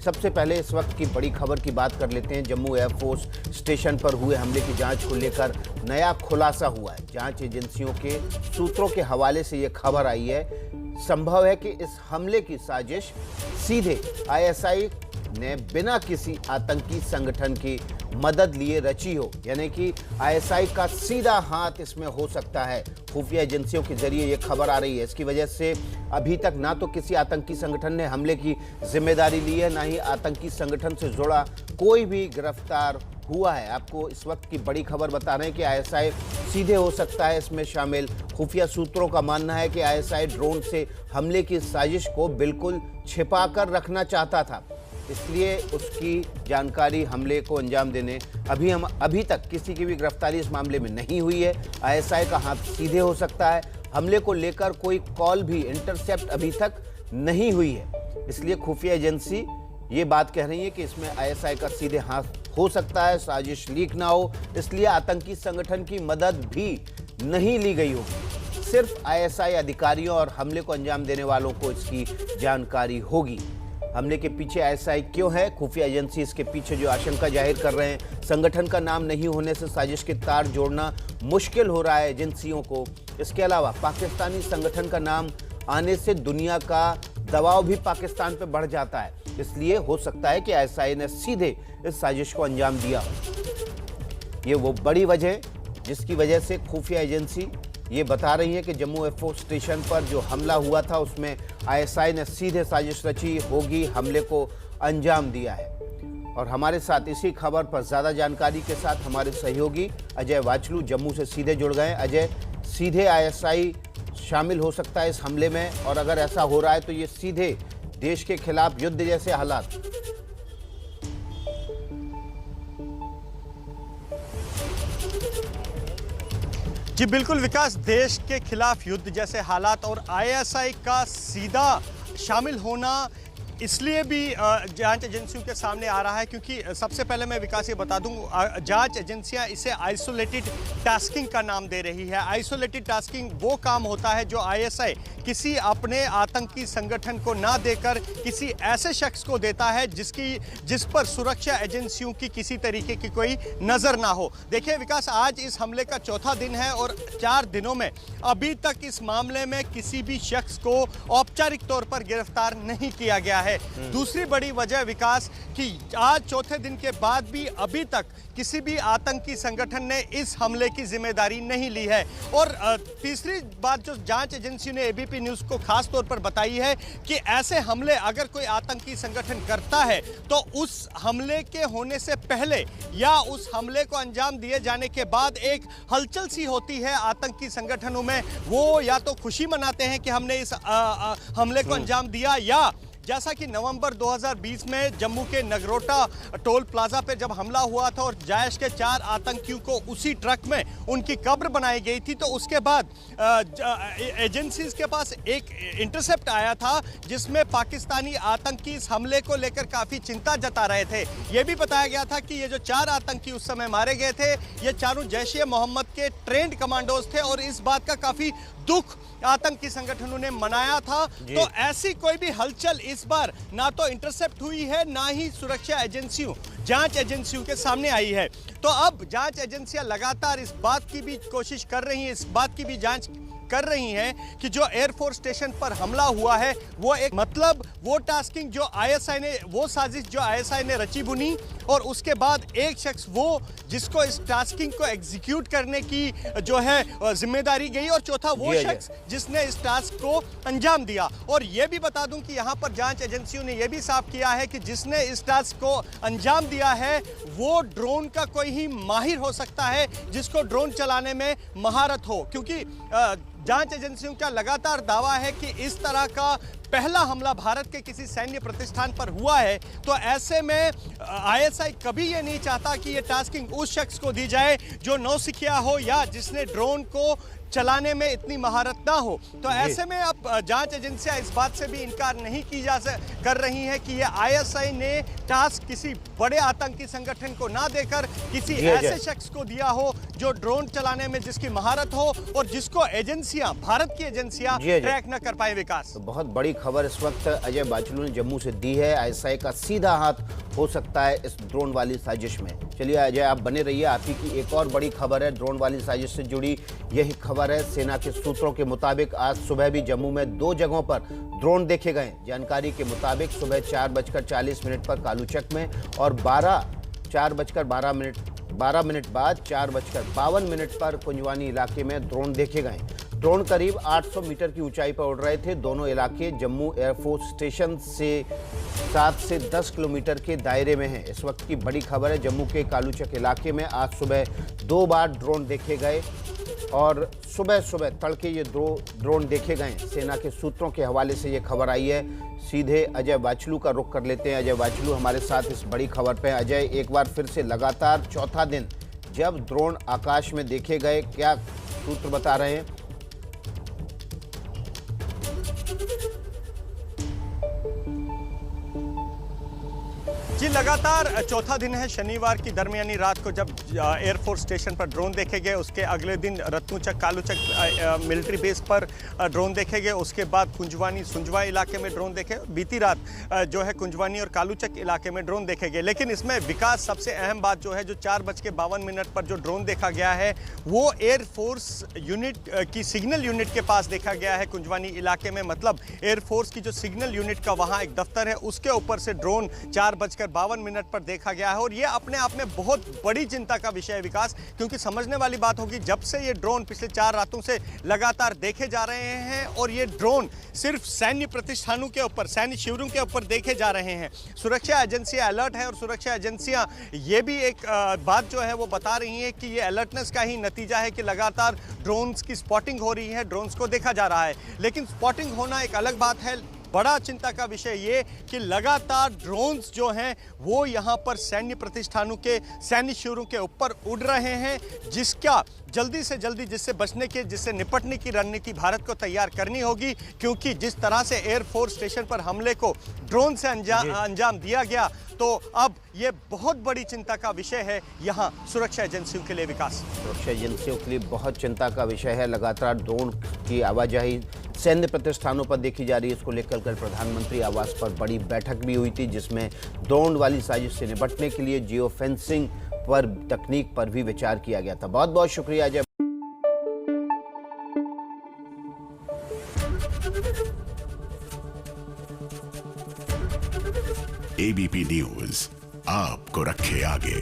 सबसे पहले इस वक्त की बड़ी खबर की बात कर लेते हैं। जम्मू एयरफोर्स स्टेशन पर हुए हमले की जांच को लेकर नया खुलासा हुआ है। जांच एजेंसियों के सूत्रों के हवाले से यह खबर आई है, संभव है कि इस हमले की साजिश सीधे आईएसआई ने बिना किसी आतंकी संगठन की मदद लिए रची हो, यानी कि आईएसआई का सीधा हाथ इसमें हो सकता है। खुफिया एजेंसियों के जरिए यह खबर आ रही है। इसकी वजह से अभी तक ना तो किसी आतंकी संगठन ने हमले की जिम्मेदारी ली है, ना ही आतंकी संगठन से जुड़ा कोई भी गिरफ्तार हुआ है। आपको इस वक्त की बड़ी खबर बता रहे हैं कि आईएसआई सीधे हो सकता है इसमें शामिल। खुफिया सूत्रों का मानना है कि आईएसआई ड्रोन से हमले की साजिश को बिल्कुल छिपा कर रखना चाहता था, इसलिए उसकी जानकारी हमले को अंजाम देने अभी तक किसी की भी गिरफ्तारी इस मामले में नहीं हुई है। आईएसआई का हाथ सीधे हो सकता है। हमले को लेकर कोई कॉल भी इंटरसेप्ट अभी तक नहीं हुई है, इसलिए खुफिया एजेंसी ये बात कह रही है कि इसमें आईएसआई का सीधे हाथ हो सकता है, साजिश लीक ना हो, इसलिए आतंकी संगठन की मदद भी नहीं ली गई होगी। सिर्फ आईएसआई अधिकारियों और हमले को अंजाम देने वालों को इसकी जानकारी होगी। हमले के पीछे आईएसआई क्यों है? खुफिया एजेंसी इसके पीछे जो आशंका जाहिर कर रहे हैं, संगठन का नाम नहीं होने से साजिश के तार जोड़ना मुश्किल हो रहा है एजेंसियों को। इसके अलावा पाकिस्तानी संगठन का नाम आने से दुनिया का दबाव भी पाकिस्तान पर बढ़ जाता है, इसलिए हो सकता है कि आईएसआई ने सीधे इस साजिश को अंजाम दिया। ये वो बड़ी वजह जिसकी वजह से खुफिया एजेंसी ये बता रही है कि जम्मू एयरफोर्स स्टेशन पर जो हमला हुआ था उसमें आईएसआई ने सीधे साजिश रची होगी, हमले को अंजाम दिया है। और हमारे साथ इसी खबर पर ज़्यादा जानकारी के साथ हमारे सहयोगी अजय वाचलू जम्मू से सीधे जुड़ गए। अजय, सीधे आईएसआई शामिल हो सकता है इस हमले में, और अगर ऐसा हो रहा है तो ये सीधे देश के खिलाफ युद्ध जैसे हालात? जी बिल्कुल विकास, देश के खिलाफ युद्ध जैसे हालात और आईएसआई का सीधा शामिल होना इसलिए भी जांच एजेंसियों के सामने आ रहा है क्योंकि सबसे पहले मैं विकास ये बता दूं, जांच एजेंसियां इसे आइसोलेटेड टास्किंग का नाम दे रही है। आइसोलेटेड टास्किंग वो काम होता है जो आईएसआई किसी अपने आतंकी संगठन को ना देकर किसी ऐसे शख्स को देता है जिस पर सुरक्षा एजेंसियों की किसी तरीके की कोई नज़र ना हो। देखिए विकास, आज इस हमले का चौथा दिन है और 4 दिनों में अभी तक इस मामले में किसी भी शख्स को औपचारिक तौर पर गिरफ्तार नहीं किया गया है। दूसरी बड़ी वजह विकास कि आज चौथे दिन के बाद भी अभी तक किसी भी आतंकी संगठन ने इस हमले की जिम्मेदारी नहीं ली है। और तीसरी बात जो जांच एजेंसी ने एबीपी न्यूज़ को खास तौर पर बताई है कि ऐसे हमले अगर कोई आतंकी संगठन करता है तो उस हमले के होने से पहले या उस हमले को अंजाम दिए जाने के बाद एक हलचल सी होती है आतंकी संगठनों में। वो या तो खुशी मनाते हैं कि हमने इस हमले को अंजाम दिया, या जैसा कि नवंबर 2020 में जम्मू के नगरोटा टोल प्लाजा पे जब हमला हुआ था और जायश के 4 आतंकियों को उसी ट्रक में उनकी कब्र बनाई गई थी, तो उसके बाद एजेंसीज के पास एक इंटरसेप्ट आया था जिसमें पाकिस्तानी आतंकी इस हमले को लेकर काफ़ी चिंता जता रहे थे। ये भी बताया गया था कि ये जो 4 आतंकी उस समय मारे गए थे, ये चारों जैश-ए-मोहम्मद के ट्रेंड कमांडोज थे और इस बात का काफ़ी दुख आतंकी संगठनों ने मनाया था। तो ऐसी कोई भी हलचल इस बार ना तो इंटरसेप्ट हुई है, ना ही सुरक्षा एजेंसियों जांच एजेंसियों के सामने आई है। तो अब जांच एजेंसियां लगातार इस बात की भी कोशिश कर रही हैं, इस बात की भी जांच कर रही हैं कि जो एयरफोर्स स्टेशन पर हमला हुआ है वो एक वो टास्किंग जो आईएसआई ने, वो साजिश जो आईएसआई ने रची बुनी, और उसके बाद एक शख्स वो जिसको इस टास्किंग को एग्जीक्यूट करने की जो है जिम्मेदारी गई, और चौथा वो शख्स जिसने इस टास्क को अंजाम दिया। और ये भी बता दूं कि यहाँ पर जांच एजेंसियों ने यह भी साफ किया है कि जिसने इस टास्क को अंजाम दिया है वो ड्रोन का कोई ही माहिर हो सकता है जिसको ड्रोन चलाने में महारत हो, क्योंकि जांच एजेंसियों का लगातार दावा है कि इस तरह का पहला हमला भारत के किसी सैन्य प्रतिष्ठान पर हुआ है। तो ऐसे में आईएसआई कभी ये नहीं चाहता कि ये टास्किंग उस शख्स को दी जाए जो नौसिखिया हो या जिसने ड्रोन को चलाने में इतनी महारत ना हो। तो ऐसे में अब जांच एजेंसियां इस बात से भी इनकार नहीं कर रही हैं कि ये आईएसआई ने टास्क किसी बड़े आतंकी संगठन को ना देकर किसी ऐसे शख्स को दिया हो जो ड्रोन चलाने में जिसकी महारत हो और जिसको एजेंसियां, भारत की एजेंसियां जी, ट्रैक न कर पाए। विकास, तो बहुत बड़ी खबर इस वक्त अजय बाचलू ने जम्मू से दी है। आईएसआई का सीधा हाथ हो सकता है इस ड्रोन वाली साजिश में। चलिए अजय, आप बने रहिए। आप ही की एक और बड़ी खबर है ड्रोन वाली साजिश से जुड़ी। यही खबर है, सेना के सूत्रों के मुताबिक आज सुबह भी जम्मू में 2 जगहों पर ड्रोन देखे गए। जानकारी के मुताबिक सुबह 4:40 पर कालूचक में और 12 मिनट बाद 4:52 पर कुंजवानी इलाके में ड्रोन देखे गए। ड्रोन करीब 800 मीटर की ऊंचाई पर उड़ रहे थे। दोनों इलाके जम्मू एयरफोर्स स्टेशन से 7 से 10 किलोमीटर के दायरे में हैं। इस वक्त की बड़ी खबर है, जम्मू के कालूचक इलाके में आज सुबह 2 बार ड्रोन देखे गए और सुबह तड़के ये 2 ड्रोन देखे गए। सेना के सूत्रों के हवाले से ये खबर आई है। सीधे अजय बाचलू का रुख कर लेते हैं। अजय बाचलू हमारे साथ इस बड़ी खबर पे। अजय, एक बार फिर से लगातार चौथा दिन जब ड्रोन आकाश में देखे गए, क्या सूत्र बता रहे हैं? जी, लगातार चौथा दिन है। शनिवार की दरमियानी रात को जब एयरफोर्स स्टेशन पर ड्रोन देखे गए, उसके अगले दिन रत्नूचक कालूचक मिलिट्री बेस पर ड्रोन देखे गए। उसके बाद कुंजवानी सुंजवा इलाके में ड्रोन देखे। बीती रात जो है कुंजवानी और कालूचक इलाके में ड्रोन देखे गए। लेकिन इसमें विकास, सबसे अहम बात जो है, जो 4:52 पर जो ड्रोन देखा गया है वो एयरफोर्स यूनिट की सिग्नल यूनिट के पास देखा गया है कुंजवानी इलाके में। मतलब एयरफोर्स की जो सिग्नल यूनिट का वहाँ एक दफ्तर है, उसके ऊपर से ड्रोन 4:52 पर देखा गया है। और ये अपने आप में बहुत बड़ी चिंता का विषय है विकास, क्योंकि समझने वाली बात होगी, जब से ये ड्रोन पिछले 4 रातों से लगातार देखे जा रहे हैं और ये ड्रोन सिर्फ सैन्य प्रतिष्ठानों के ऊपर, सैन्य शिविरों के ऊपर देखे जा रहे हैं। सुरक्षा एजेंसियां अलर्ट है और सुरक्षा एजेंसियां ये भी एक बात जो है वो बता रही हैं कि ये अलर्टनेस का ही नतीजा है कि लगातार ड्रोन्स की स्पॉटिंग हो रही है, ड्रोन्स को देखा जा रहा है। लेकिन स्पॉटिंग होना एक अलग बात है, बड़ा चिंता का विषय ये कि लगातार ड्रोन्स जो हैं वो यहाँ पर सैन्य प्रतिष्ठानों के, सैन्य शिविरों के ऊपर उड़ रहे हैं, जिसका जल्दी से जल्दी जिससे बचने के, जिससे निपटने की रणनीति भारत को तैयार करनी होगी। क्योंकि जिस तरह से एयरफोर्स स्टेशन पर हमले को ड्रोन से अंजाम दिया गया, तो अब ये बहुत बड़ी चिंता का विषय है यहाँ सुरक्षा एजेंसियों के लिए। विकास, सुरक्षा एजेंसियों के लिए बहुत चिंता का विषय है। लगातार ड्रोन की आवाजाही सैन्य प्रतिष्ठानों पर देखी जा रही है। इसको लेकर कल प्रधानमंत्री आवास पर बड़ी बैठक भी हुई थी, जिसमें ड्रोन वाली साजिश से निपटने के लिए जियो फेंसिंग पर तकनीक पर भी विचार किया गया था। बहुत बहुत शुक्रिया अजय। एबीपी न्यूज आपको रखे आगे।